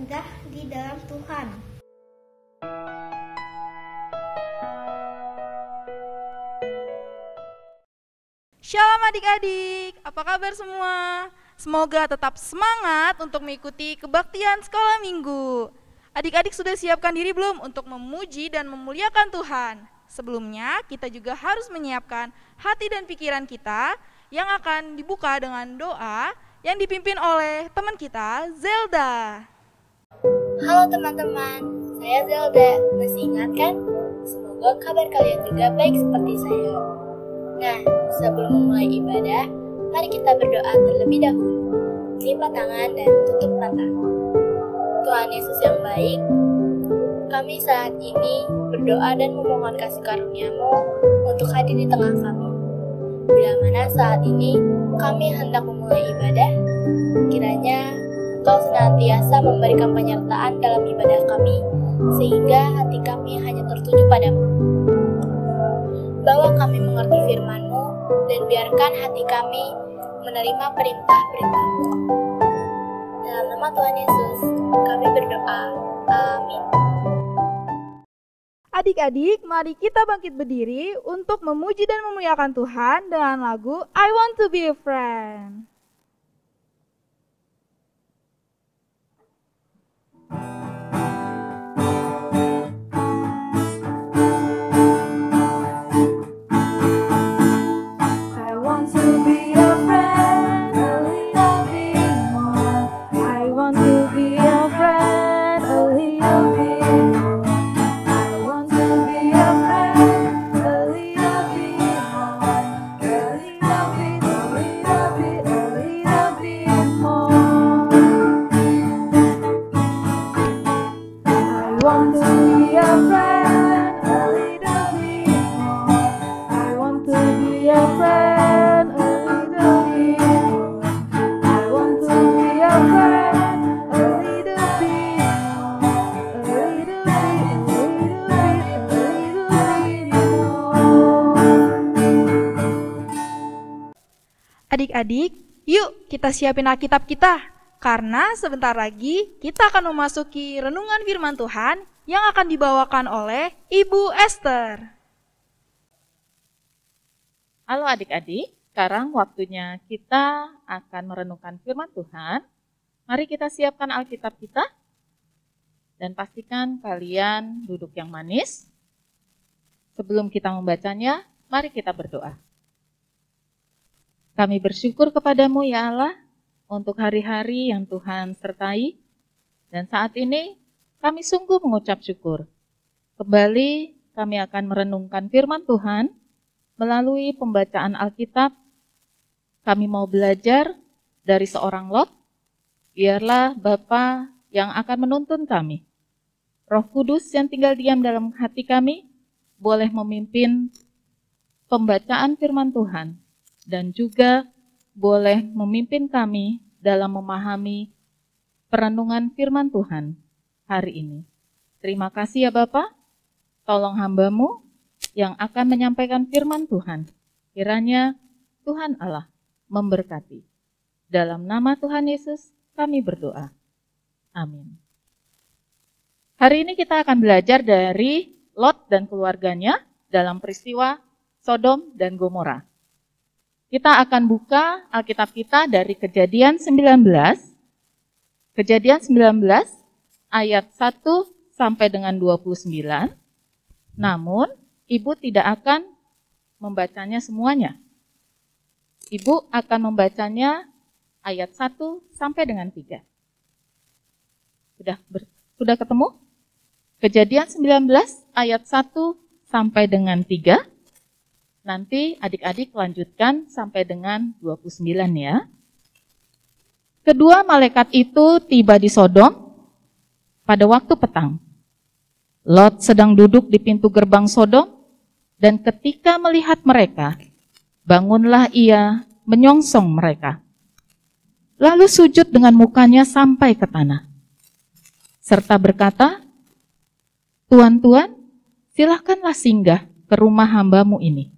indah di dalam Tuhan. Shalom adik-adik, apa kabar semua? Semoga tetap semangat untuk mengikuti kebaktian sekolah minggu. Adik-adik sudah siapkan diri belum untuk memuji dan memuliakan Tuhan? Sebelumnya kita juga harus menyiapkan hati dan pikiran kita yang akan dibuka dengan doa yang dipimpin oleh teman kita, Zelda. Halo teman-teman, saya Zelda. Masih ingat kan? Semoga kabar kalian juga baik seperti saya. Nah, sebelum memulai ibadah, mari kita berdoa terlebih dahulu. Lipat tangan dan tutup mata. Tuhan Yesus yang baik, kami saat ini berdoa dan memohon kasih karunia-Mu untuk hadir di tengah kami. Bila mana saat ini kami hendak memulai ibadah, kiranya Engkau senantiasa memberikan penyertaan dalam ibadah kami, sehingga hati kami hanya tertuju padamu. Bawa kami mengerti firman-Mu, dan biarkan hati kami menerima perintah-perintah-Mu. Dalam nama Tuhan Yesus, kami berdoa. Amin. Adik-adik, mari kita bangkit berdiri untuk memuji dan memuliakan Tuhan dengan lagu I Want to Be a Friend. Adik-adik, yuk kita siapin Alkitab kita, karena sebentar lagi kita akan memasuki renungan firman Tuhan yang akan dibawakan oleh Ibu Esther. Halo adik-adik, sekarang waktunya kita akan merenungkan firman Tuhan. Mari kita siapkan Alkitab kita, dan pastikan kalian duduk yang manis. Sebelum kita membacanya, mari kita berdoa. Kami bersyukur kepadamu ya Allah untuk hari-hari yang Tuhan sertai, dan saat ini kami sungguh mengucap syukur. Kembali kami akan merenungkan firman Tuhan melalui pembacaan Alkitab. Kami mau belajar dari seorang Lot. Biarlah Bapa yang akan menuntun kami. Roh Kudus yang tinggal diam dalam hati kami boleh memimpin pembacaan firman Tuhan, dan juga boleh memimpin kami dalam memahami perenungan firman Tuhan hari ini. Terima kasih ya Bapa, tolong hamba-Mu yang akan menyampaikan firman Tuhan. Kiranya Tuhan Allah memberkati. Dalam nama Tuhan Yesus kami berdoa. Amin. Hari ini kita akan belajar dari Lot dan keluarganya dalam peristiwa Sodom dan Gomora. Kita akan buka Alkitab kita dari Kejadian 19. Kejadian 19 ayat 1 sampai dengan 29. Namun, Ibu tidak akan membacanya semuanya. Ibu akan membacanya ayat 1 sampai dengan 3. Sudah ketemu? Kejadian 19 ayat 1 sampai dengan 3. Nanti adik-adik lanjutkan sampai dengan 29 ya. Kedua malaikat itu tiba di Sodom pada waktu petang. Lot sedang duduk di pintu gerbang Sodom, dan ketika melihat mereka, bangunlah ia menyongsong mereka. Lalu sujud dengan mukanya sampai ke tanah, serta berkata, Tuan-tuan, silahkanlah singgah ke rumah hamba-Mu ini.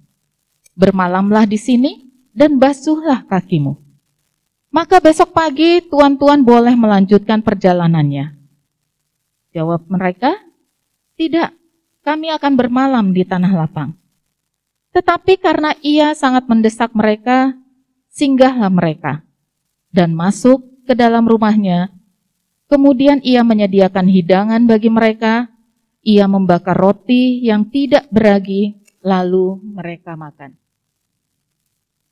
Bermalamlah di sini dan basuhlah kakimu. Maka besok pagi tuan-tuan boleh melanjutkan perjalanannya. Jawab mereka, "Tidak, kami akan bermalam di tanah lapang." Tetapi karena ia sangat mendesak mereka, singgahlah mereka dan masuk ke dalam rumahnya. Kemudian ia menyediakan hidangan bagi mereka, ia membakar roti yang tidak beragi, lalu mereka makan.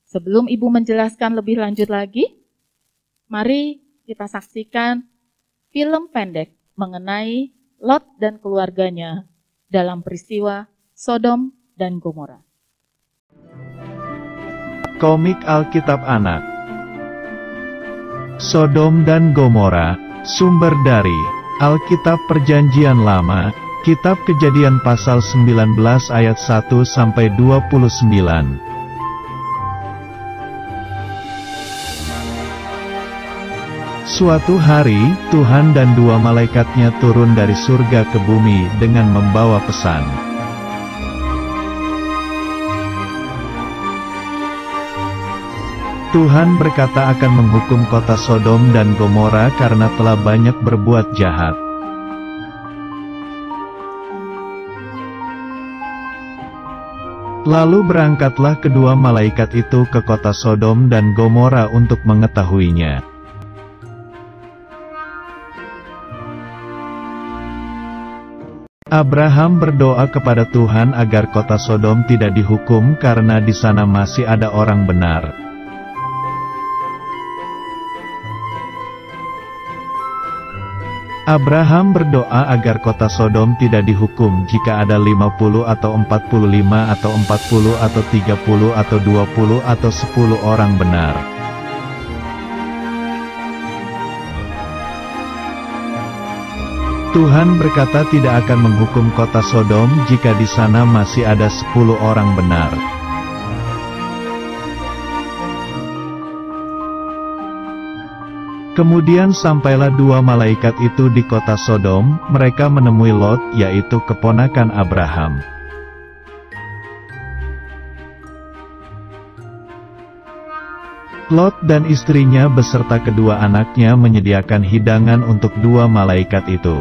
Sebelum Ibu menjelaskan lebih lanjut lagi, mari kita saksikan film pendek mengenai Lot dan keluarganya dalam peristiwa Sodom dan Gomora. Komik Alkitab Anak. Sodom dan Gomora, sumber dari Alkitab Perjanjian Lama, Kitab Kejadian pasal 19 ayat 1 sampai 29. Suatu hari, Tuhan dan dua malaikatnya turun dari surga ke bumi dengan membawa pesan. Tuhan berkata akan menghukum kota Sodom dan Gomora karena telah banyak berbuat jahat. Lalu berangkatlah kedua malaikat itu ke kota Sodom dan Gomora untuk mengetahuinya. Abraham berdoa kepada Tuhan agar kota Sodom tidak dihukum karena di sana masih ada orang benar. Abraham berdoa agar kota Sodom tidak dihukum jika ada 50 atau 45 atau 40 atau 30 atau 20 atau 10 orang benar. Tuhan berkata tidak akan menghukum kota Sodom jika di sana masih ada 10 orang benar. Kemudian sampailah dua malaikat itu di kota Sodom, mereka menemui Lot, yaitu keponakan Abraham. Lot dan istrinya beserta kedua anaknya menyediakan hidangan untuk dua malaikat itu.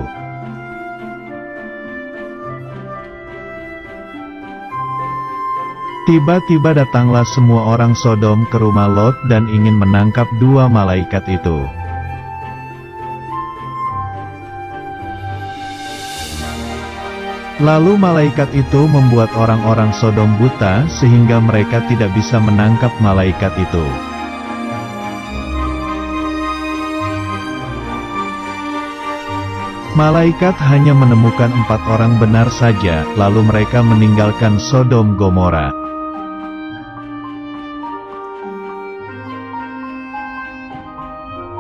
Tiba-tiba datanglah semua orang Sodom ke rumah Lot dan ingin menangkap dua malaikat itu. Lalu malaikat itu membuat orang-orang Sodom buta sehingga mereka tidak bisa menangkap malaikat itu. Malaikat hanya menemukan 4 orang benar saja, lalu mereka meninggalkan Sodom Gomora.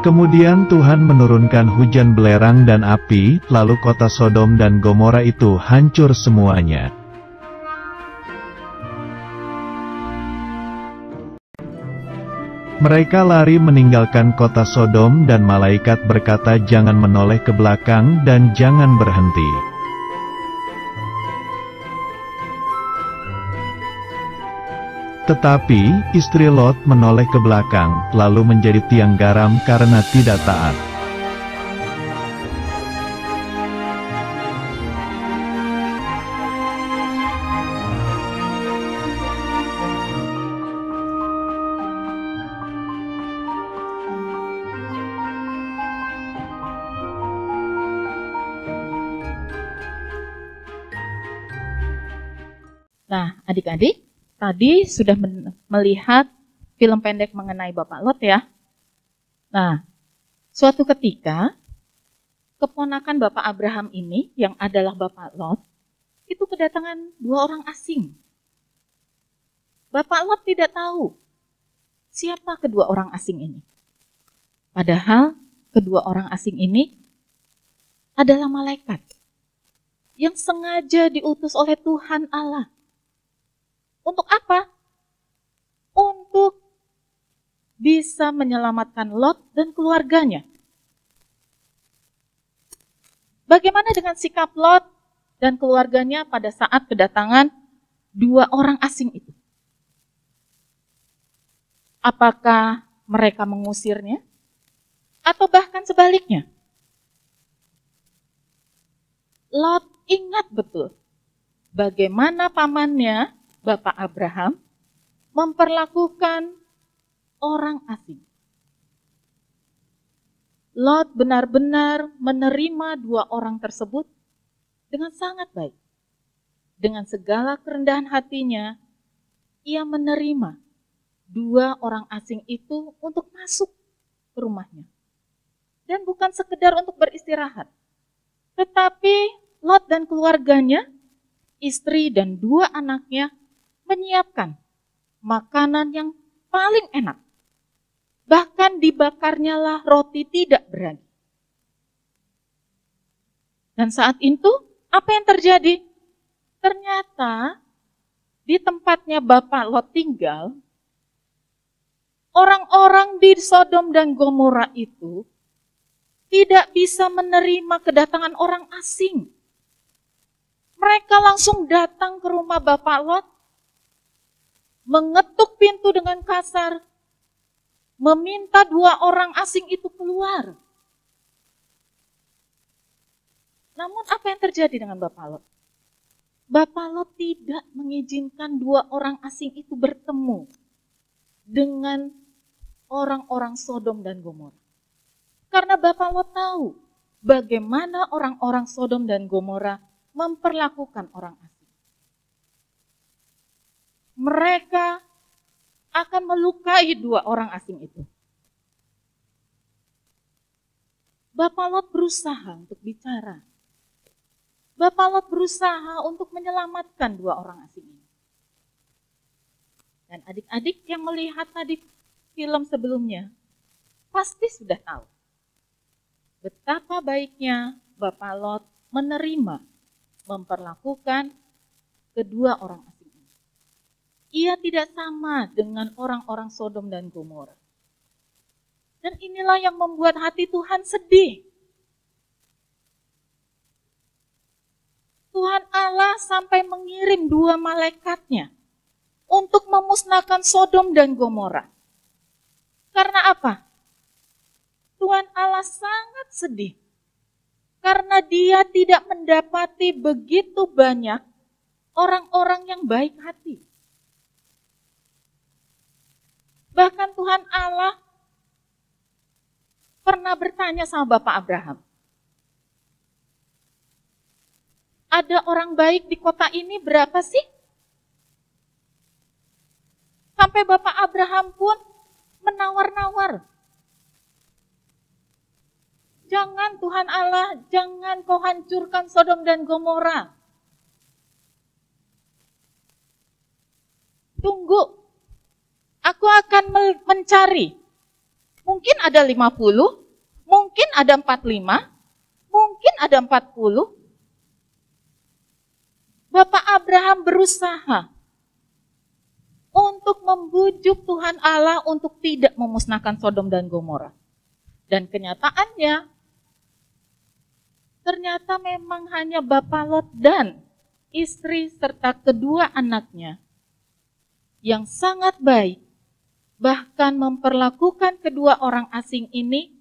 Kemudian Tuhan menurunkan hujan belerang dan api, lalu kota Sodom dan Gomora itu hancur semuanya. Mereka lari meninggalkan kota Sodom dan malaikat berkata jangan menoleh ke belakang dan jangan berhenti. Tetapi, istri Lot menoleh ke belakang, lalu menjadi tiang garam karena tidak taat. Nah, adik-adik, tadi sudah melihat film pendek mengenai Bapak Lot ya. Nah, suatu ketika, keponakan Bapak Abraham ini, yang adalah Bapak Lot, itu kedatangan 2 orang asing. Bapak Lot tidak tahu siapa kedua orang asing ini. Padahal, kedua orang asing ini adalah malaikat yang sengaja diutus oleh Tuhan Allah. Untuk apa? Untuk bisa menyelamatkan Lot dan keluarganya. Bagaimana dengan sikap Lot dan keluarganya pada saat kedatangan 2 orang asing itu? Apakah mereka mengusirnya? Atau bahkan sebaliknya? Lot ingat betul bagaimana pamannya, Bapak Abraham, memperlakukan orang asing. Lot benar-benar menerima dua orang tersebut dengan sangat baik. Dengan segala kerendahan hatinya, ia menerima dua orang asing itu untuk masuk ke rumahnya. Dan bukan sekedar untuk beristirahat, tetapi Lot dan keluarganya, istri dan dua anaknya menyiapkan makanan yang paling enak. Bahkan dibakarnyalah roti tidak beragi. Dan saat itu, apa yang terjadi? Ternyata di tempatnya Bapak Lot tinggal, orang-orang di Sodom dan Gomora itu tidak bisa menerima kedatangan orang asing. Mereka langsung datang ke rumah Bapak Lot, mengetuk pintu dengan kasar, meminta dua orang asing itu keluar. Namun apa yang terjadi dengan Bapak Lot? Bapak Lot tidak mengizinkan dua orang asing itu bertemu dengan orang-orang Sodom dan Gomora. Karena Bapak Lot tahu bagaimana orang-orang Sodom dan Gomora memperlakukan orang asing. Mereka akan melukai dua orang asing itu. Bapak Lot berusaha untuk bicara. Bapak Lot berusaha untuk menyelamatkan dua orang asing ini. Dan adik-adik yang melihat tadi film sebelumnya, pasti sudah tahu betapa baiknya Bapak Lot menerima, memperlakukan kedua orang asing. Ia tidak sama dengan orang-orang Sodom dan Gomora. Dan inilah yang membuat hati Tuhan sedih. Tuhan Allah sampai mengirim dua malaikatnya untuk memusnahkan Sodom dan Gomora. Karena apa? Tuhan Allah sangat sedih. Karena dia tidak mendapati begitu banyak orang-orang yang baik hati. Bahkan Tuhan Allah pernah bertanya sama Bapak Abraham, ada orang baik di kota ini berapa sih? Sampai Bapak Abraham pun menawar-nawar. Jangan Tuhan Allah, jangan kau hancurkan Sodom dan Gomora. Tunggu. Aku akan mencari, mungkin ada 50, mungkin ada 45, mungkin ada 40. Bapak Abraham berusaha untuk membujuk Tuhan Allah untuk tidak memusnahkan Sodom dan Gomora. Dan kenyataannya, ternyata memang hanya Bapak Lot dan istri serta kedua anaknya yang sangat baik, bahkan memperlakukan kedua orang asing ini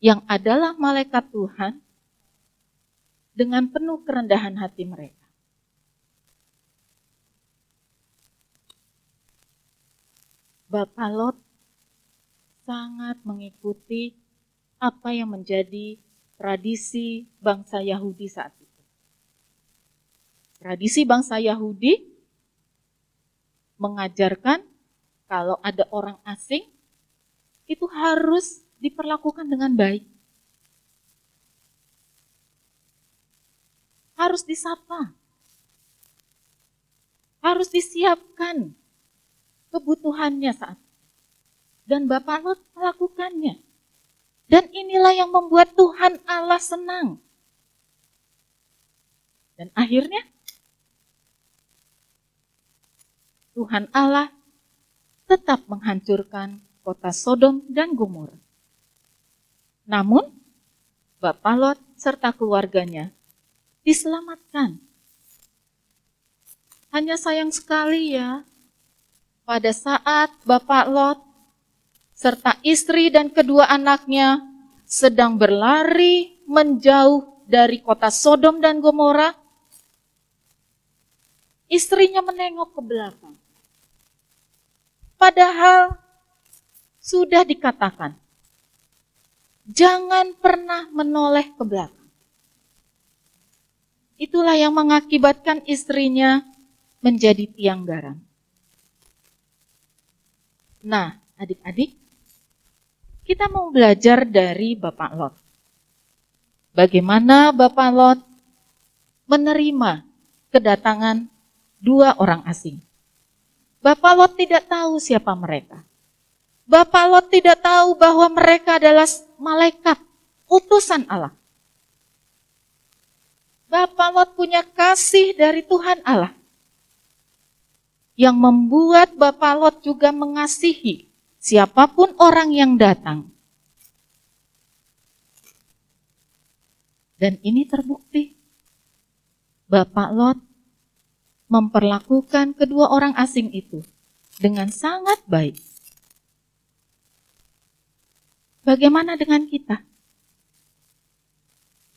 yang adalah malaikat Tuhan dengan penuh kerendahan hati mereka. Bapak Lot sangat mengikuti apa yang menjadi tradisi bangsa Yahudi saat itu. Tradisi bangsa Yahudi mengajarkan kalau ada orang asing, itu harus diperlakukan dengan baik. Harus disapa. Harus disiapkan kebutuhannya saat itu. Dan Bapak Lot melakukannya. Dan inilah yang membuat Tuhan Allah senang. Dan akhirnya, Tuhan Allah tetap menghancurkan kota Sodom dan Gomora. Namun, Bapak Lot serta keluarganya diselamatkan. Hanya sayang sekali ya, pada saat Bapak Lot serta istri dan kedua anaknya sedang berlari menjauh dari kota Sodom dan Gomora, istrinya menengok ke belakang. Padahal sudah dikatakan, jangan pernah menoleh ke belakang. Itulah yang mengakibatkan istrinya menjadi tiang garam. Nah, adik-adik, kita mau belajar dari Bapak Lot. Bagaimana Bapak Lot menerima kedatangan 2 orang asing. Bapak Lot tidak tahu siapa mereka. Bapak Lot tidak tahu bahwa mereka adalah malaikat, utusan Allah. Bapak Lot punya kasih dari Tuhan Allah yang membuat Bapak Lot juga mengasihi siapapun orang yang datang. Dan ini terbukti. Bapak Lot memperlakukan kedua orang asing itu dengan sangat baik. Bagaimana dengan kita?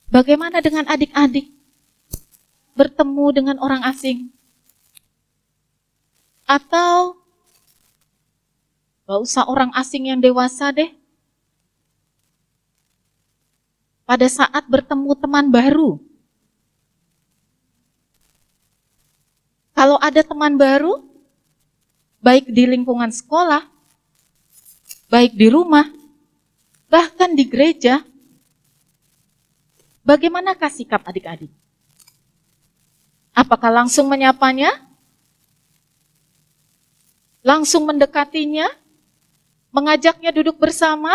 Bagaimana dengan adik-adik bertemu dengan orang asing? Atau gak usah orang asing yang dewasa deh. Pada saat bertemu teman baru, kalau ada teman baru, baik di lingkungan sekolah, baik di rumah, bahkan di gereja, bagaimanakah sikap adik-adik? Apakah langsung menyapanya? Langsung mendekatinya? Mengajaknya duduk bersama?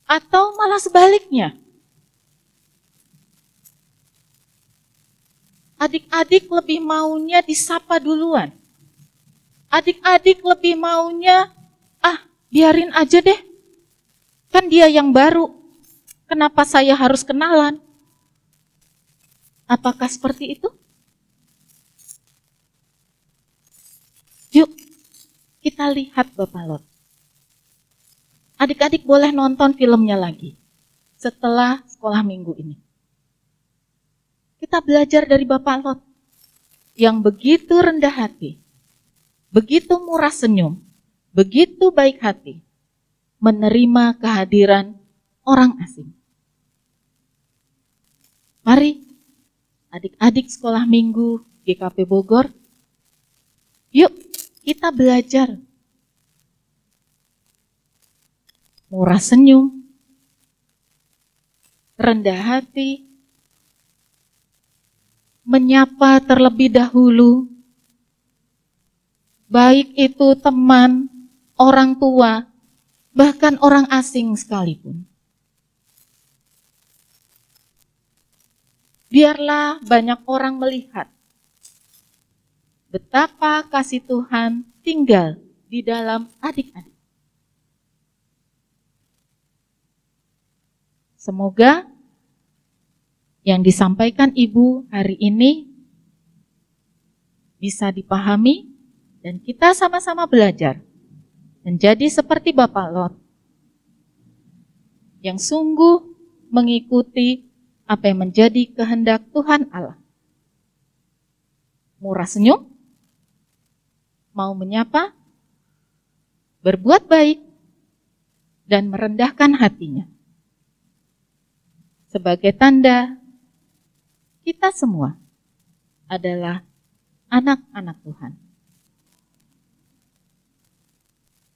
Atau malah sebaliknya? Adik-adik lebih maunya disapa duluan. Adik-adik lebih maunya, biarin aja deh. Kan dia yang baru. Kenapa saya harus kenalan? Apakah seperti itu? Yuk, kita lihat Bapak Lot. Adik-adik boleh nonton filmnya lagi setelah sekolah minggu ini. Kita belajar dari Bapak Lot yang begitu rendah hati, begitu murah senyum, begitu baik hati, menerima kehadiran orang asing. Mari, adik-adik sekolah minggu GKP Bogor, yuk kita belajar. Murah senyum, rendah hati, menyapa terlebih dahulu, baik itu teman, orang tua, bahkan orang asing sekalipun. Biarlah banyak orang melihat betapa kasih Tuhan tinggal di dalam adik-adik. Semoga yang disampaikan Ibu hari ini bisa dipahami dan kita sama-sama belajar menjadi seperti Bapak Lot yang sungguh mengikuti apa yang menjadi kehendak Tuhan Allah. Murah senyum, mau menyapa, berbuat baik, dan merendahkan hatinya. Sebagai tanda kita semua adalah anak-anak Tuhan.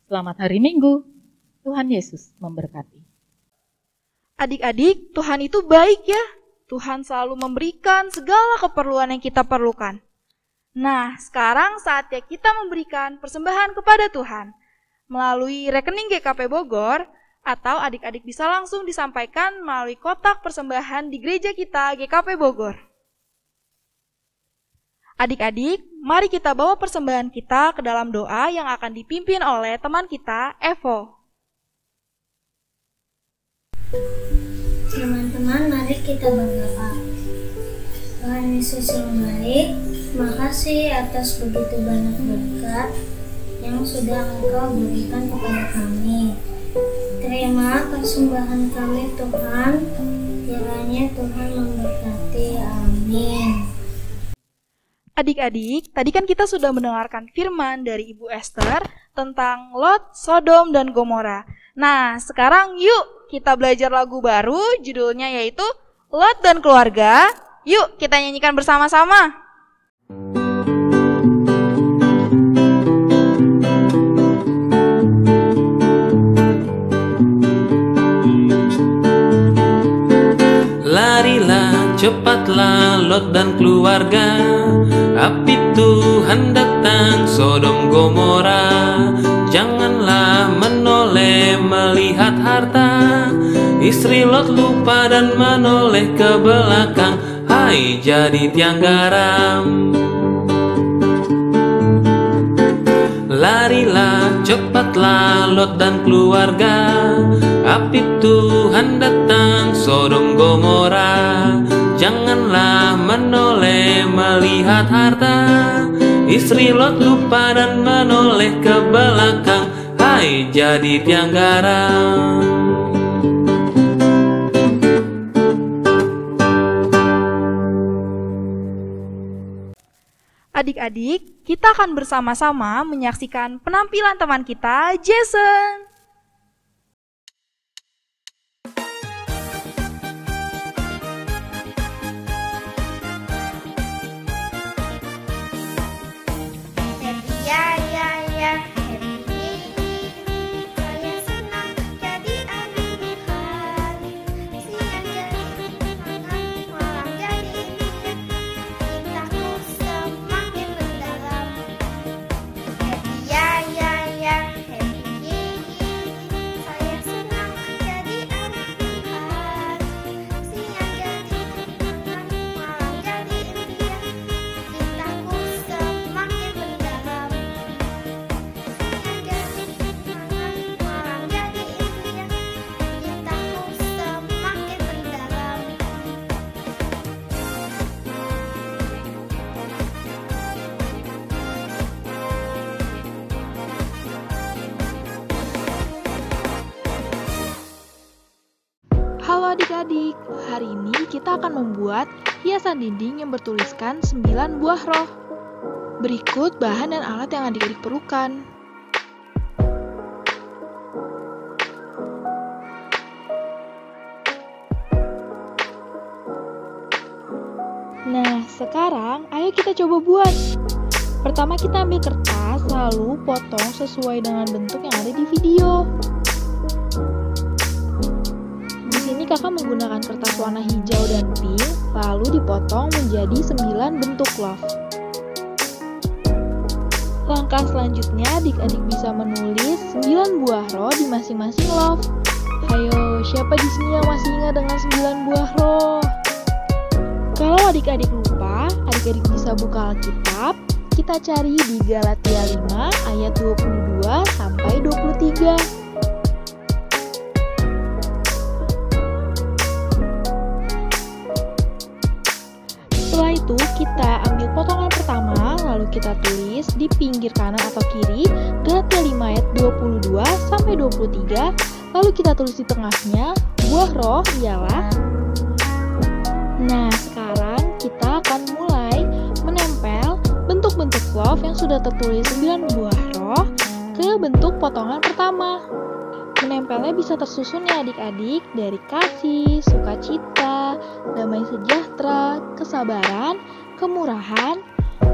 Selamat hari Minggu, Tuhan Yesus memberkati. Adik-adik, Tuhan itu baik ya. Tuhan selalu memberikan segala keperluan yang kita perlukan. Nah, sekarang saatnya kita memberikan persembahan kepada Tuhan melalui rekening GKP Bogor, atau adik-adik bisa langsung disampaikan melalui kotak persembahan di gereja kita GKP Bogor. Adik-adik, mari kita bawa persembahan kita ke dalam doa yang akan dipimpin oleh teman kita, Evo. Teman-teman, mari kita berdoa. Tuhan Yesus yang baik, terima kasih atas begitu banyak berkat yang sudah Engkau berikan kepada kami. Terima persembahan kami Tuhan, kiranya Tuhan memberkati. Amin. Adik-adik, tadi kan kita sudah mendengarkan firman dari Ibu Esther tentang Lot, Sodom, dan Gomora. Nah, sekarang yuk kita belajar lagu baru, judulnya yaitu Lot dan Keluarga. Yuk kita nyanyikan bersama-sama. Larilah, cepatlah Lot dan keluarga, api Tuhan datang Sodom Gomora. Janganlah menoleh melihat harta, istri Lot lupa dan menoleh ke belakang, hai jadi tiang garam. Larilah, cepatlah Lot dan keluarga, api Tuhan datang Sodom Gomora. Janganlah menoleh melihat harta, istri Lot lupa dan menoleh ke belakang, hai jadi tiang garam. Adik-adik, kita akan bersama-sama menyaksikan penampilan teman kita, Jason. Halo adik-adik, hari ini kita akan membuat hiasan dinding yang bertuliskan 9 buah roh. Berikut bahan dan alat yang adik-adik perlukan. Nah, sekarang ayo kita coba buat. Pertama kita ambil kertas, lalu potong sesuai dengan bentuk yang ada di video. Ini kakak menggunakan kertas warna hijau dan pink, lalu dipotong menjadi 9 bentuk love. Langkah selanjutnya adik-adik bisa menulis 9 buah roh di masing-masing love. Hayo, siapa di sini yang masih ingat dengan 9 buah roh? Kalau adik-adik lupa, adik-adik bisa buka Alkitab. Kita cari di Galatia 5 ayat 22 sampai 23. Setelah itu kita ambil potongan pertama, lalu kita tulis di pinggir kanan atau kiri Galatia 5 ayat 22 sampai 23. Lalu kita tulis di tengahnya buah roh ialah. Nah, sekarang kita akan mulai menempel bentuk-bentuk love yang sudah tertulis 9 buah roh ke bentuk potongan pertama. Menempelnya bisa tersusun ya adik-adik, dari kasih, sukacita, damai sejahtera, kesabaran, kemurahan,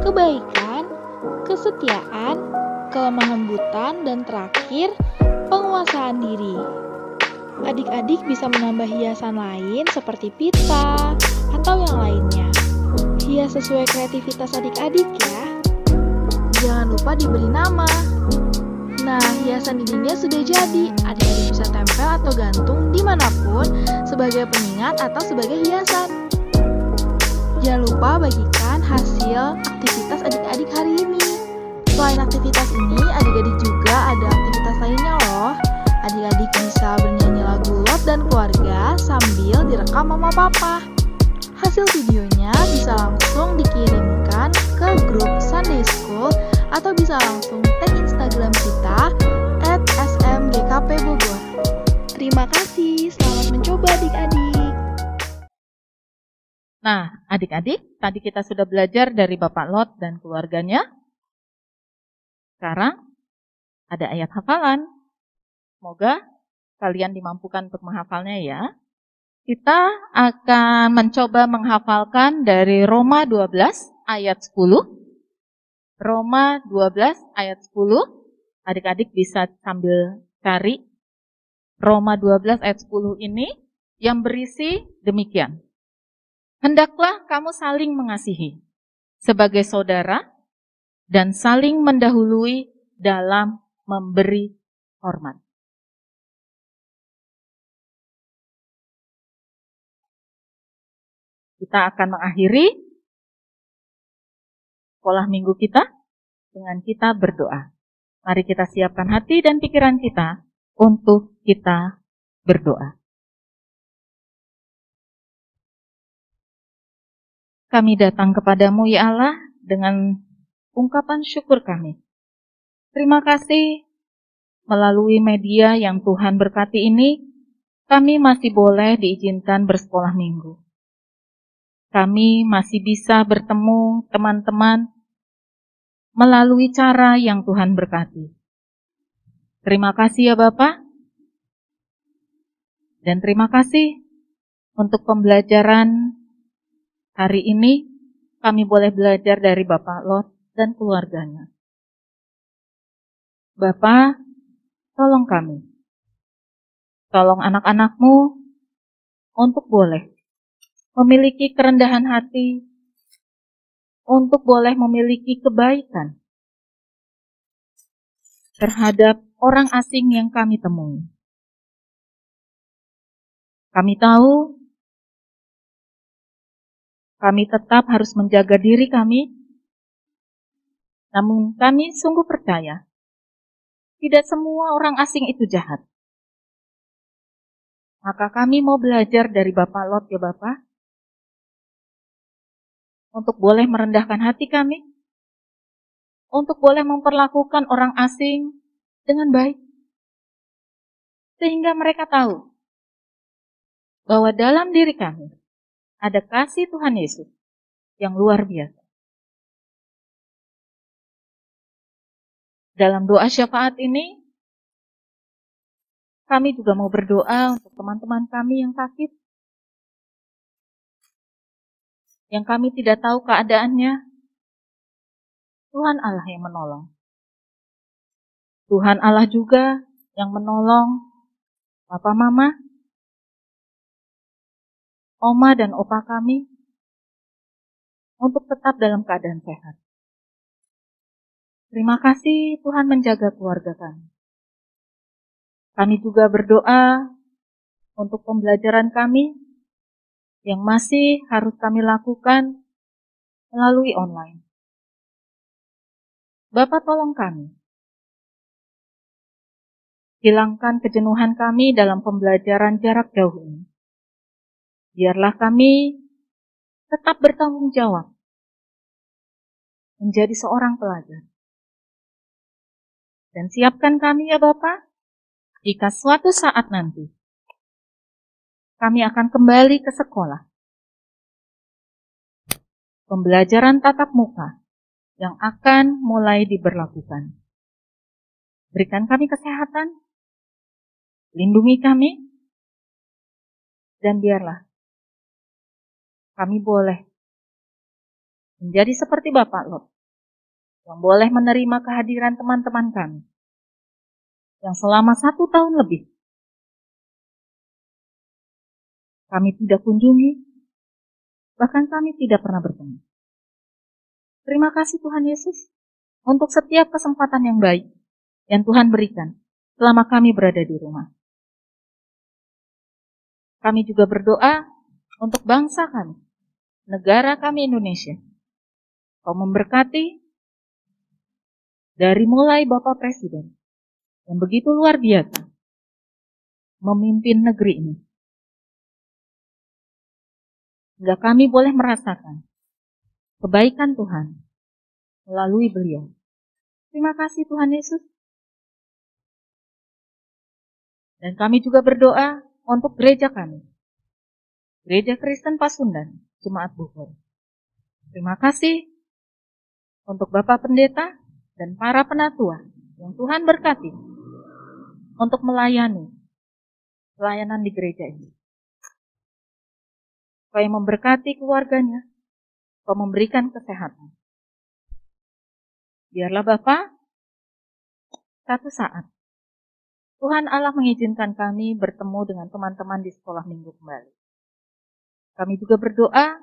kebaikan, kesetiaan, kelemah lembutan, dan terakhir, penguasaan diri. Adik-adik bisa menambah hiasan lain seperti pita atau yang lainnya. Hias sesuai kreativitas adik-adik ya. Jangan lupa diberi nama. Nah, hiasan dindingnya sudah jadi. Adik-adik bisa tempel atau gantung dimanapun sebagai pengingat atau sebagai hiasan. Jangan lupa bagikan hasil aktivitas adik-adik hari ini. Selain aktivitas ini, adik-adik juga ada aktivitas lainnya loh. Adik-adik bisa bernyanyi lagu Lot dan Keluarga sambil direkam mama papa. Hasil videonya bisa langsung dikirimkan ke grup Sunday School atau bisa langsung tag Instagram kita @smgkpbogor. adik-adik. Nah, adik-adik, tadi kita sudah belajar dari Bapak Lot dan keluarganya. Sekarang ada ayat hafalan. Semoga kalian dimampukan untuk menghafalnya ya. Kita akan mencoba menghafalkan dari Roma 12 ayat 10. Roma 12 ayat 10. Adik-adik bisa sambil cari. Roma 12 ayat 10 ini yang berisi demikian. Hendaklah kamu saling mengasihi sebagai saudara dan saling mendahului dalam memberi hormat. Kita akan mengakhiri sekolah minggu kita dengan kita berdoa. Mari kita siapkan hati dan pikiran kita untuk kita berdoa. Kami datang kepadamu ya Allah dengan ungkapan syukur kami. Terima kasih melalui media yang Tuhan berkati ini, kami masih boleh diizinkan bersekolah minggu. Kami masih bisa bertemu teman-teman melalui cara yang Tuhan berkati. Terima kasih ya Bapak. Dan terima kasih untuk pembelajaran hari ini, kami boleh belajar dari Bapak Lot dan keluarganya. Bapak, tolong kami. Tolong anak-anak-Mu untuk boleh memiliki kerendahan hati, untuk boleh memiliki kebaikan terhadap orang asing yang kami temui. Kami tahu kami tetap harus menjaga diri kami, namun kami sungguh percaya tidak semua orang asing itu jahat. Maka kami mau belajar dari Bapak Lot ya Bapak, untuk boleh merendahkan hati kami, untuk boleh memperlakukan orang asing dengan baik, sehingga mereka tahu bahwa dalam diri kami ada kasih Tuhan Yesus yang luar biasa. Dalam doa syafaat ini, kami juga mau berdoa untuk teman-teman kami yang sakit, yang kami tidak tahu keadaannya. Tuhan Allah yang menolong. Tuhan Allah juga yang menolong Papa Mama, Oma dan Opa kami untuk tetap dalam keadaan sehat. Terima kasih Tuhan menjaga keluarga kami. Kami juga berdoa untuk pembelajaran kami yang masih harus kami lakukan melalui online. Bapak tolong kami. Hilangkan kejenuhan kami dalam pembelajaran jarak jauh ini. Biarlah kami tetap bertanggung jawab menjadi seorang pelajar. Dan siapkan kami ya Bapak, jika suatu saat nanti kami akan kembali ke sekolah. Pembelajaran tatap muka yang akan mulai diberlakukan. Berikan kami kesehatan, lindungi kami, dan biarlah kami boleh menjadi seperti Bapak Lot, yang boleh menerima kehadiran teman-teman kami, yang selama 1 tahun lebih kami tidak kunjungi, bahkan kami tidak pernah bertemu. Terima kasih Tuhan Yesus untuk setiap kesempatan yang baik yang Tuhan berikan selama kami berada di rumah. Kami juga berdoa untuk bangsa kami, negara kami Indonesia. Kau memberkati dari mulai Bapak Presiden yang begitu luar biasa memimpin negeri ini. Hingga kami boleh merasakan kebaikan Tuhan melalui beliau. Terima kasih Tuhan Yesus. Dan kami juga berdoa untuk gereja kami Gereja Kristen Pasundan, Jemaat Bogor. Terima kasih untuk Bapak Pendeta dan para penatua yang Tuhan berkati untuk melayani pelayanan di gereja ini. Supaya memberkati keluarganya, supaya memberikan kesehatan. Biarlah Bapak, satu saat Tuhan Allah mengizinkan kami bertemu dengan teman-teman di sekolah minggu kembali. Kami juga berdoa,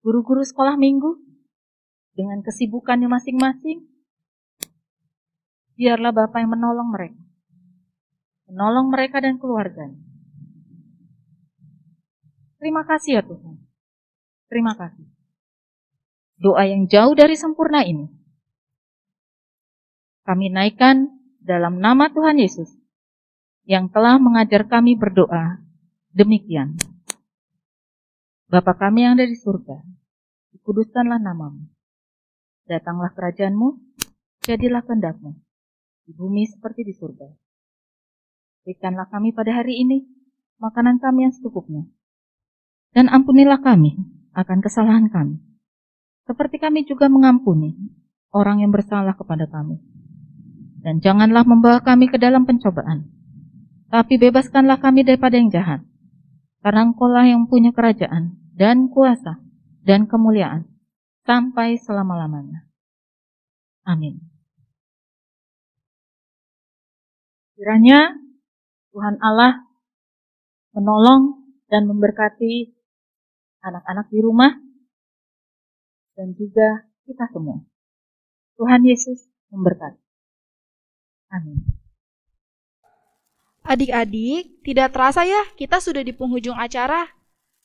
guru-guru sekolah minggu, dengan kesibukannya masing-masing, biarlah Bapak yang menolong mereka dan keluarganya. Terima kasih ya Tuhan. Terima kasih. Doa yang jauh dari sempurna ini kami naikkan dalam nama Tuhan Yesus yang telah mengajar kami berdoa demikian. Bapa kami yang ada di surga, dikuduskanlah namamu. Datanglah kerajaan-Mu, jadilah kehendak-Mu, di bumi seperti di surga. Berikanlah kami pada hari ini makanan kami yang secukupnya. Dan ampunilah kami akan kesalahan kami, seperti kami juga mengampuni orang yang bersalah kepada kami. Dan janganlah membawa kami ke dalam pencobaan, tapi bebaskanlah kami daripada yang jahat. Karena Engkau-lah yang punya kerajaan, dan kuasa, dan kemuliaan, sampai selama-lamanya. Amin. Kiranya Tuhan Allah menolong dan memberkati anak-anak di rumah, dan juga kita semua. Tuhan Yesus memberkati. Amin. Adik-adik, tidak terasa ya kita sudah di penghujung acara.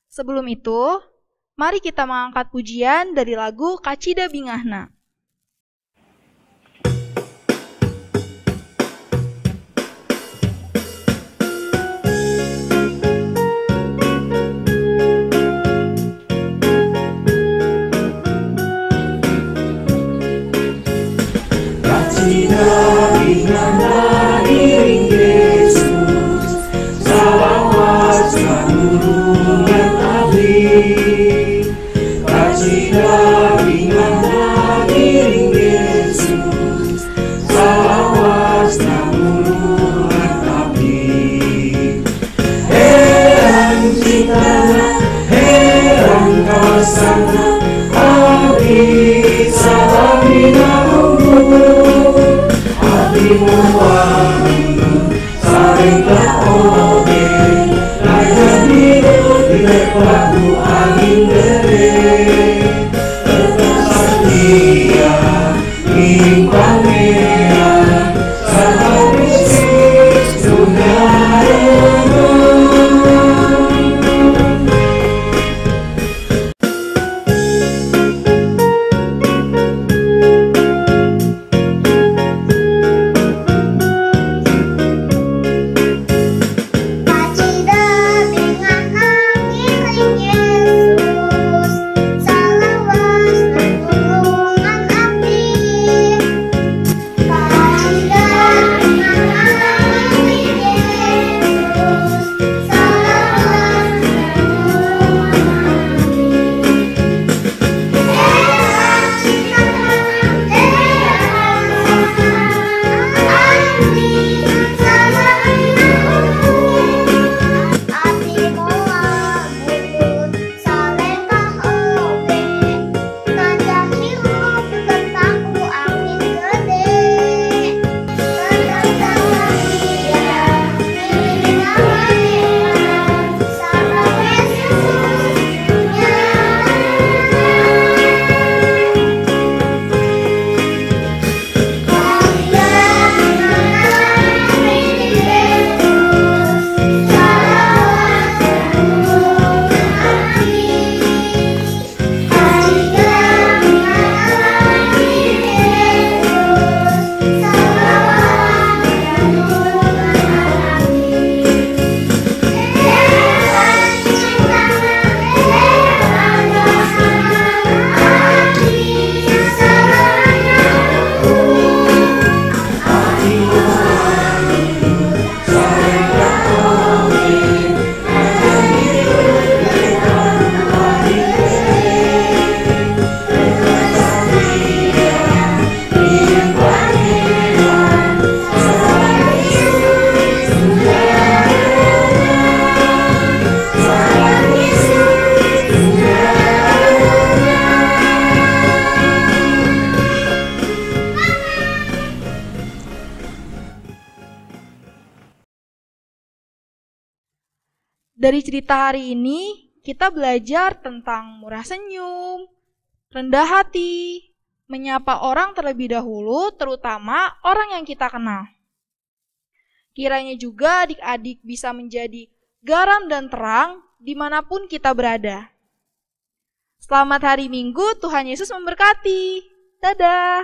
Sebelum itu, mari kita mengangkat pujian dari lagu Kacida Bingahna. Salawat Dari cerita hari ini, kita belajar tentang murah senyum, rendah hati, menyapa orang terlebih dahulu, terutama orang yang kita kenal. Kiranya juga adik-adik bisa menjadi garam dan terang dimanapun kita berada. Selamat hari Minggu, Tuhan Yesus memberkati. Dadah.